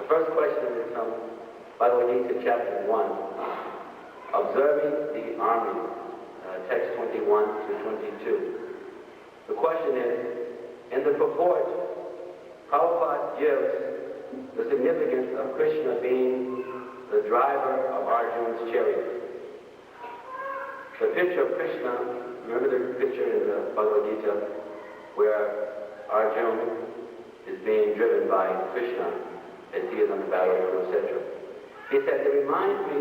first question is from Bhagavad Gita, chapter 1, observing the army, text 21 to 22. The question is, in the purport, Prabhupada gives the significance of Krishna being the driver of Arjuna's chariot. The picture of Krishna, remember the picture in the Bhagavad Gita where Arjuna is being driven by Krishna as he is on the battlefield, etc. He said, it reminds me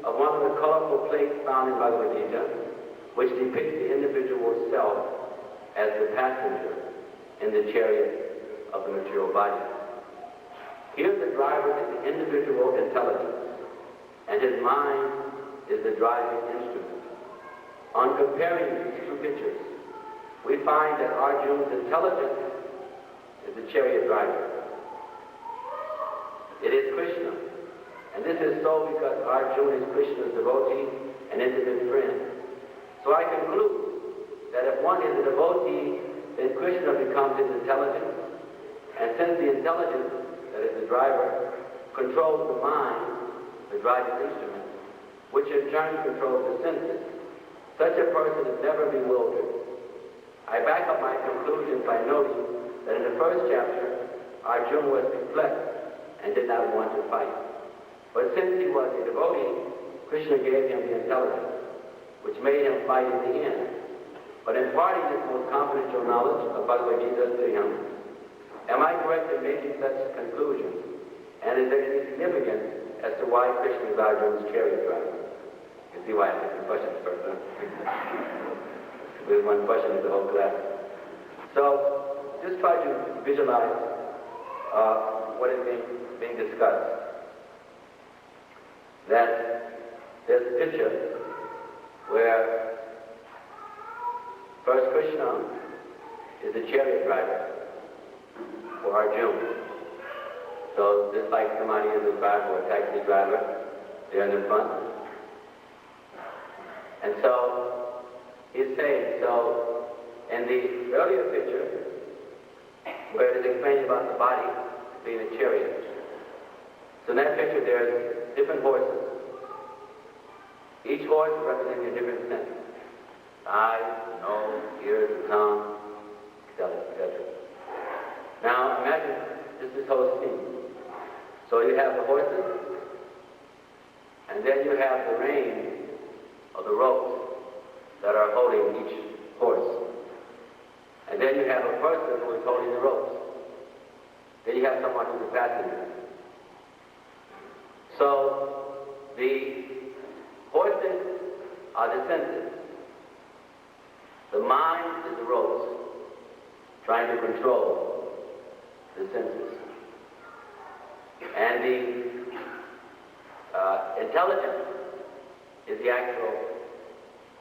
of one of the colorful plates found in Bhagavad Gita, which depicts the individual self as the passenger in the chariot of the material body. Here the driver is the individual intelligence, and his mind is the driving instrument. On comparing these two pictures, we find that Arjuna's intelligence is the chariot driver. It is Krishna. And this is so because Arjuna is Krishna's devotee and intimate friend. So I conclude that if one is a devotee, then Krishna becomes his intelligence. And since the intelligence, that is the driver, controls the mind, the driving instrument, which in turn controls the senses, such a person is never bewildered. I back up my conclusions by noting that in the first chapter, Arjuna was perplexed and did not want to fight. But since he was a devotee, Krishna gave him the intelligence, which made him fight in the end. But imparting this most confidential knowledge of Bhagavad Gita to him, am I correct in making such conclusions? And is there any significance as to why Krishna is Arjuna's chariot driver? You see why I asked the questions first, huh? With one question is the whole class. So, just try to visualize what is being discussed. That there's a picture where first Krishna is the chariot driver for Arjuna. So just like somebody is a driver or a taxi driver, they're in the front. And so he's saying, so in the earlier picture, where it is explained about the body being a chariot, so in that picture there's different horses. Each horse representing a different sense. Eyes, nose, ears, tongue, etc., etc. Now imagine this whole scene. So you have the horses, and then you have the rein or the ropes that are holding each horse. And then you have a person who is holding the ropes. Then you have someone who's a passenger. So the horses are the senses. The mind is the ropes, trying to control the senses. And the intelligence is the actual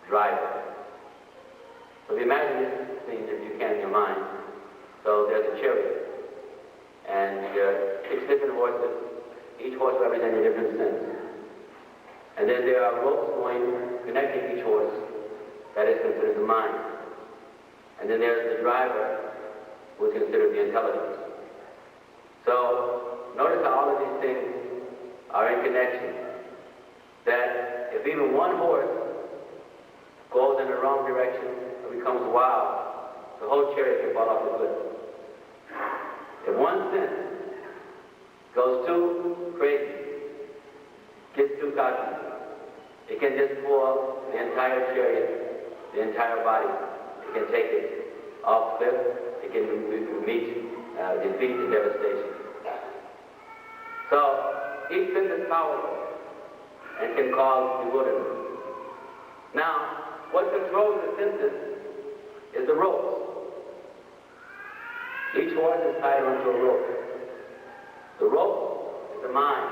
driver. So if you imagine this scene, if you can in your mind, so there's a chariot, and there are 6 different horses, each horse representing a different sense. And then there are ropes connecting each horse, that is considered the mind. And then there's the driver, who is considered the intelligence. So notice how all of these things are in connection. That if even one horse goes in the wrong direction or becomes wild, the whole chariot can fall off the cliff. If one sense goes too crazy, gets too cocky, it can just pull the entire chariot, the entire body. It can take it off cliff. It can meet defeat and devastation. So each sense is powerful and can cause bewilderment. Now, what controls the senses is the ropes. Each horse is tied onto a rope. The rope is the mind.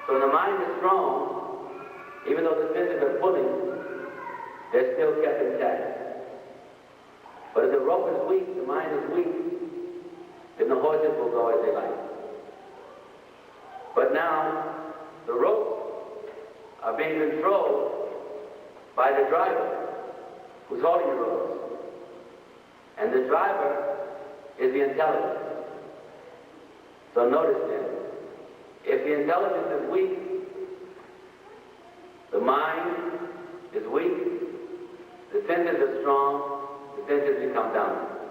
So when the mind is strong, even though the senses are pulling, they're still kept intact. But if the rope is weak, the mind is weak, then the horses will go as they like. But now, the ropes are being controlled by the driver who's holding the ropes. And the driver is the intelligence. So notice then, if the intelligence is weak, the mind is weak, the senses are strong, the senses become dominant,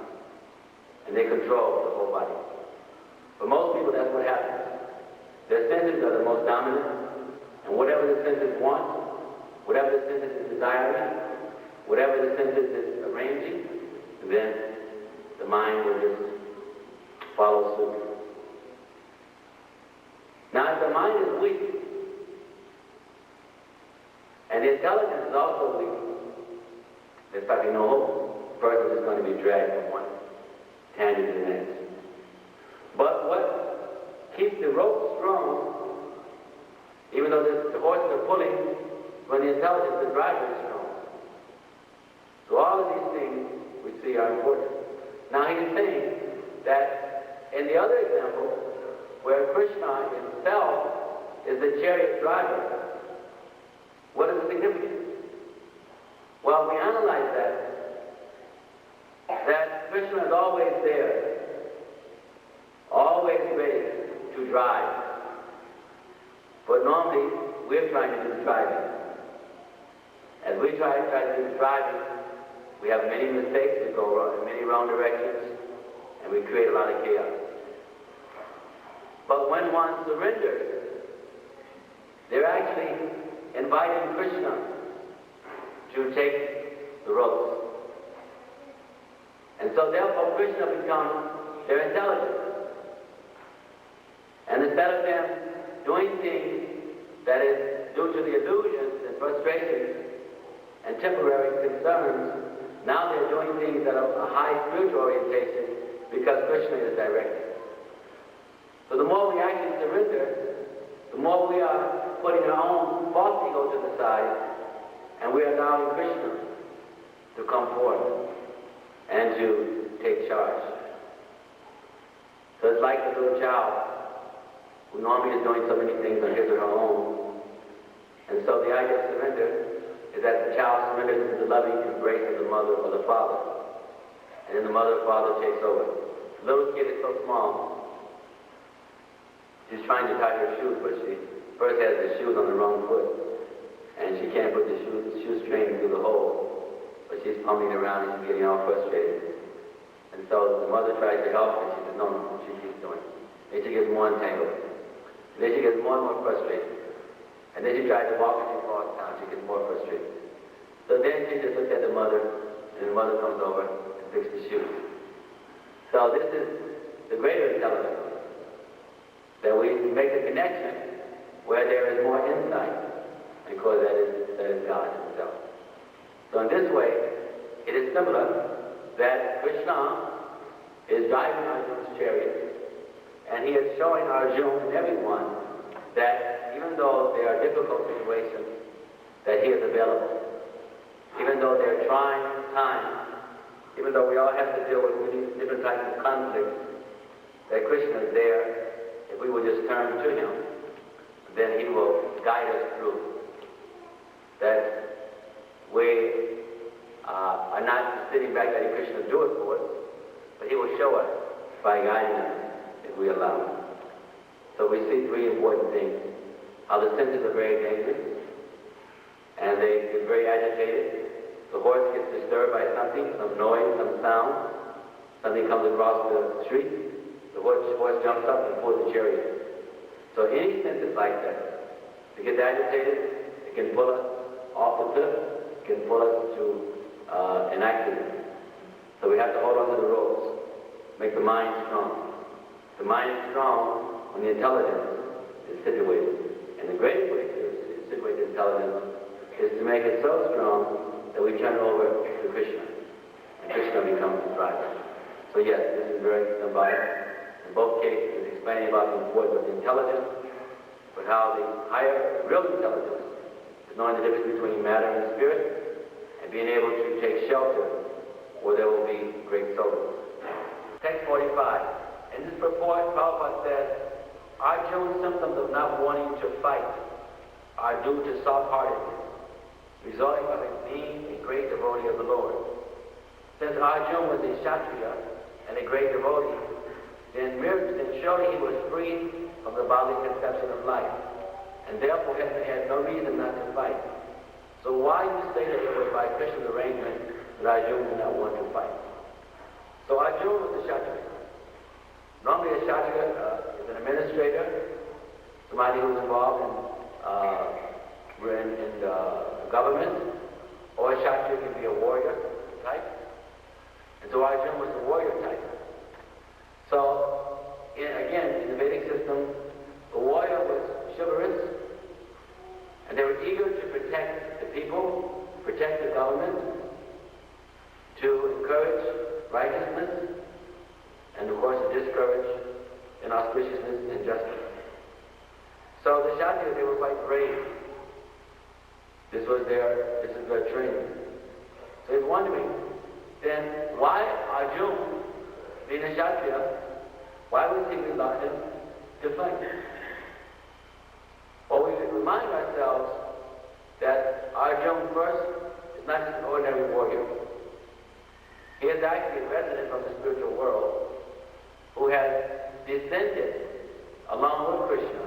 and they control the whole body. For most people, that's what happens. Their senses are the most dominant, and whatever the senses want, whatever the senses is desiring, whatever the senses is arranging, then the mind will just follow suit. Now, if the mind is weak, and the intelligence is also weak, there's probably no hope. The person is going to be dragged from one tangent to the next. But what keeps the rope strong, even though the horses are pulling, when the intelligence, the driver is strong. So all of these things we see are important. Now he's saying that in the other example, where Krishna himself is the chariot driver, what is the significance? Well, we analyze that Krishna is always there, always ready to drive. But normally, we're trying to do the driving. As we try to do the driving, we have many mistakes, we go in many wrong directions, and we create a lot of chaos. But when one surrenders, they're actually inviting Krishna to take the ropes. And so therefore Krishna becomes their intelligence. And instead of them doing things that is due to the illusions and frustrations and temporary concerns, now they're doing things that are a high spiritual orientation because Krishna is directing. So the more we actually surrender, the more we are putting our own false ego to the side, and we are allowing Krishna to come forth and to take charge. So it's like a little child who normally is doing so many things on his or her own. And so the idea of surrender is that the child surrenders to the loving embrace of the mother or the father. And then the mother or father takes over. The little kid is so small, she's trying to tie her shoes, but she first has the shoes on the wrong foot. And she can't put the shoestring through the hole. But she's fumbling around and she's getting all frustrated. And so the mother tries to help her, and she says, no, she keeps doing it. Then she gets more entangled. And then she gets more and more frustrated. And then she tries to walk and she falls down. She gets more frustrated. So then she just looks at the mother, and the mother comes over and fixes the shoes. So this is the greater intelligence, that we make a connection where there is more insight, because that is God himself. So in this way, it is similar that Krishna is driving Arjuna's chariot, and he is showing Arjuna and everyone that even though there are difficult situations, that he is available. Even though there are trying times, even though we all have to deal with many different types of conflicts, that Krishna is there. If we will just turn to him, then he will guide us through. That we are not sitting back letting Krishna do it for us, but he will show us by guiding us if we allow him. So we see three important things. How the senses are very dangerous, and they get very agitated. The horse gets disturbed by something, some noise, some sound. Something comes across the street. The horse jumps up and pulls the chariot. So any senses like that, it gets agitated, it can pull us off the cliff, it can pull us to an accident. So we have to hold on to the ropes, make the mind strong. The mind is strong when the intelligence is situated. And the greatest way to situate the intelligence is to make it so strong that we turn it over to Krishna. And Krishna becomes the driver. So yes, this is very symbolic. In both cases, it's explaining about the importance of the intelligence, but how the higher, real intelligence is knowing the difference between matter and spirit, and being able to take shelter where there will be great souls. Text 45. In this purport, Prabhupada says, Arjuna's symptoms of not wanting to fight are due to soft-heartedness, resulting from his being a great devotee of the Lord. Since Arjuna was a Kshatriya and a great devotee, then surely he was free from the bodily conception of life, and therefore had no reason not to fight. So why you say that it was by Krishna's arrangement that Arjuna did not want to fight? So Arjuna was a Kshatriya. Normally a Kshatriya is an administrator, somebody who's involved in government, or a Kshatriya can be a warrior type. And so Arjuna was the warrior type. So, again, in the Vedic system, the warrior was chivalrous, and they were eager to protect the people, protect the government, to encourage righteousness, and of course to discourage inauspiciousness and injustice. So the Kshatriyas, they were quite brave. This is their training. So you're wondering, then why Arjuna, being a Kshatriya, why was he reluctant to fight? Well, we remind ourselves that Arjuna first is not just an ordinary warrior. He is actually a resident from the spiritual world who has descended along with Krishna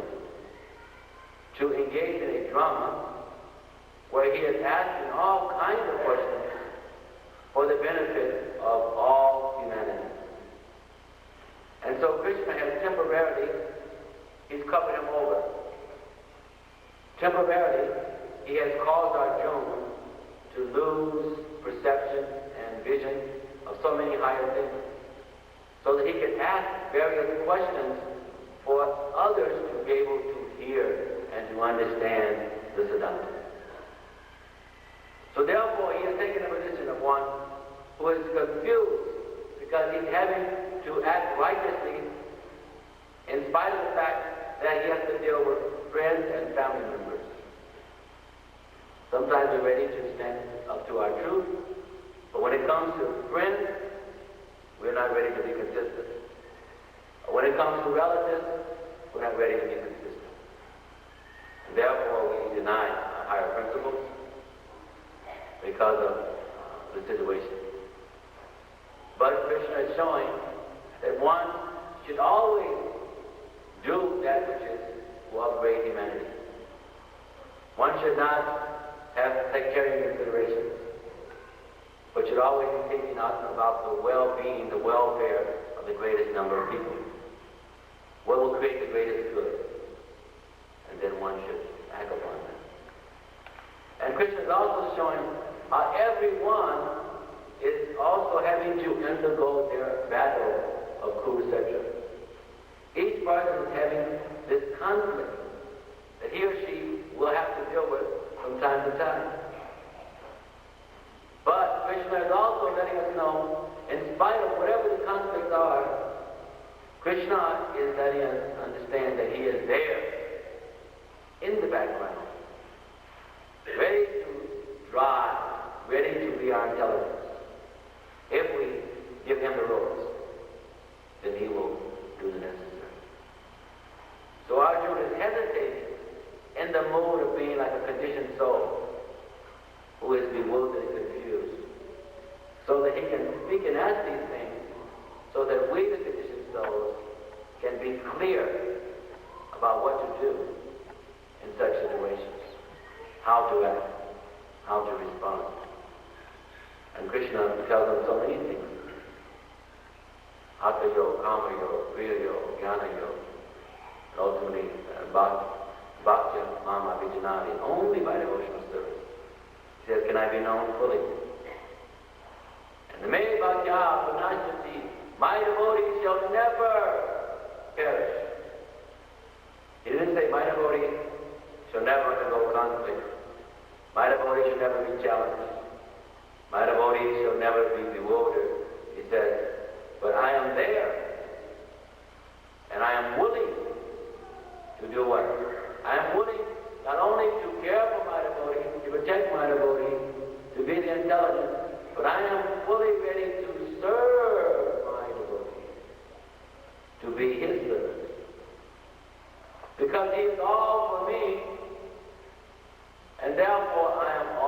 to engage in a drama where he is asking all kinds of questions for the benefit of all humanity. And so Krishna has temporarily, he's covered him over. Temporarily, he has caused Arjuna to lose perception and vision of so many higher things, so that he can ask various questions for others to be able to hear and to understand the Siddhanta. So therefore, he has taken the position of one who is confused because he's having to act righteously in spite of the fact that he has to deal with friends and family members. Sometimes we're ready to stand up to our truth, but when it comes to friends, we're not ready to be consistent. When it comes to relatives, we're not ready to be consistent. And therefore, we deny our higher principles because of the situation. But Krishna is showing that one should always do that which will upgrade humanity. One should not have sectarian considerations, but should always be thinking about the well-being, the welfare of the greatest number of people. What will create the greatest good? And then one should act upon that. And Krishna is also showing how everyone is also having to undergo their battle of Kurukshetra. Each person is having this conflict that he or she will have to deal with from time to time. But Krishna is also letting us know, in spite of whatever the conflicts are, Krishna is letting us understand that he is there in the background, ready to drive, ready to be our intelligence. If we give him the ropes, then he will do the necessary. So Arjuna is hesitating in the mode of being like a conditioned soul who is bewildered and confused, so that he can ask these things, so that we, the conditioned souls, can be clear about what to do in such situations, how to act, how to respond. And Krishna tells them so many things. Hatha yoga, kama yoga, kriya yoga, jnana yoga, and ultimately bhaktya mama vijanati, only by devotional service. He says, can I be known fully? And the me bhaktya punashati, my devotees shall never perish. He didn't say my devotee shall never undergo conflict. My devotee shall never be challenged. My devotees shall never be bewildered. He says, but I am there, and I am willing to do what? I am willing not only to care for my devotee, to protect my devotee, to be the intelligence, but I am fully ready to serve my devotee, to be his servant. Because he is all for me, and therefore I am